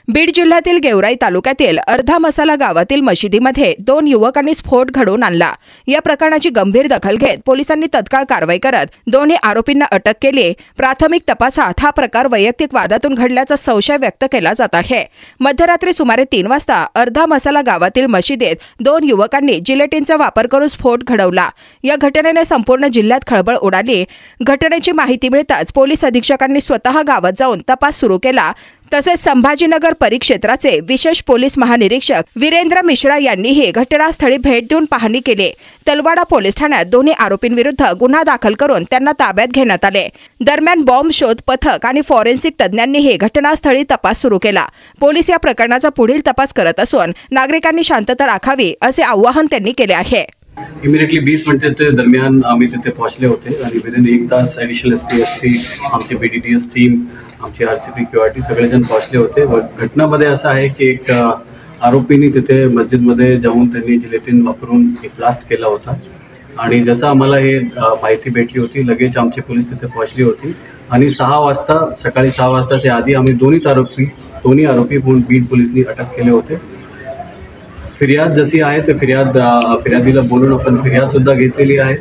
बीड जिल्ह्यातील गेवराई तालुक्यातील अर्धा मसाला गावातील मशिदीमध्ये 2 युवकांनी स्फोट घडवून आणला। या प्रकरणाची गंभीर दखल घेत पोलिसांनी तत्काळ कारवाई करत दोन्ही आरोपींना अटक केली। प्राथमिक तपासात हा प्रकार वैयक्तिक वादातून घडल्याचा संशय व्यक्त केला जात आहे। मध्यरात्री सुमारे 3 वाजता अर्धा मसाला गावातील मशिदीत 2 युवकांनी जिलेटिनचा वापर करून स्फोट घडवला। या घटनेने संपूर्ण जिल्ह्यात खळबळ उडाली। घटनेची माहिती मिळताच पोलीस अधीक्षकांनी स्वतः गावात जाऊन तपास सुरू केला। तसेच संभाजीनगर परिक्षेत्राचे विशेष पोलीस महानिरीक्षक वीरेंद्र मिश्रा यांनीही घटनास्थळी भेट देऊन पाहणी केली। तलवाडा पोलीस ठाण्यात दोन्ही आरोपींविरुद्ध गुन्हा दाखल करून त्यांना ताब्यात घेण्यात आले। दरम्यान बॉम्ब शोध पथक आणि फॉरेन्सिक तज्ञांनीही घटनास्थळी तपास सुरू केला। पोलीस या प्रकरणाचा पुढील तपास करत असून नागरिकांनी शांतता राखावी असे आवाहन त्यांनी केले आहे। इमिडिएटली 20 मिनिटाच्या दरम्यान आम्ही तिथे पोहोचले होते आणि विदिन 1 तास ॲडिशनल एसपी आमचे BDTS टीम आमचे RCP QRT सगळेजण पोहोचले होते। व घटनामध्ये असं आहे की एक आरोपींनी तिथे मस्जिदमध्ये जाऊन त्यांनी जिलेटिन वापरून एक ब्लास्ट केला होता आणि जसं आम्हाला हे माहिती भेटली होती लगेच आमचे पोलीस तिथे पोहोचली होती आणि 6 वाजता सकाळी 6 वाजताच्या आधी आम्ही दोन्ही आरोपी बीड पोलिसांनी अटक केले होते। फिर्याद जशी आहे ते फिर्यादीला बोलून आपण फिर्याद सुद्धा घेतलेली आहे।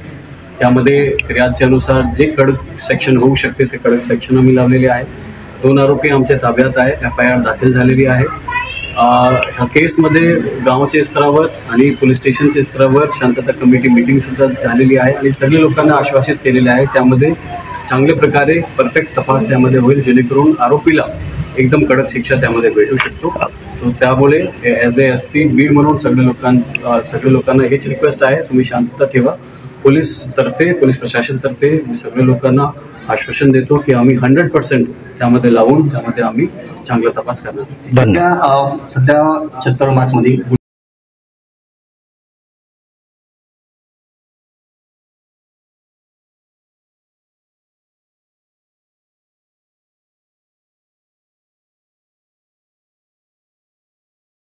त्यामध्ये फिर्यादच्या अनुसार जे कडक सेक्शन होऊ शकते ते कडक सेक्शन आम्ही लावलेले आहे। 2 आरोपी आमच्या ताब्यात आहे। FIR दाखल झालेली आहे। ह्या केसमध्ये गावाच्या स्तरावर आणि पोलीस स्टेशनच्या स्तरावर शांतता कमिटी मीटिंग सुद्धा झालेली आहे आणि सगळे लोकांना आश्वासित केलेले आहे। त्यामध्ये चांगल्या प्रकारे परफेक्ट तपास त्यामध्ये होईल जेणेकरून आरोपीला एकदम कडक शिक्षा त्यामध्ये भेटू शकतो। तो त्यामुळे ॲज ए SP बीड म्हणून सगळे लोकांना हेच रिक्वेस्ट आहे, तुम्ही शांतता ठेवा। पोलीस प्रशासनतर्फे मी सगळ्या लोकांना आश्वासन देतो की आम्ही 100% त्यामध्ये लावून त्यामध्ये आम्ही चांगला तपास करणार। सध्या 76 मार्चमध्ये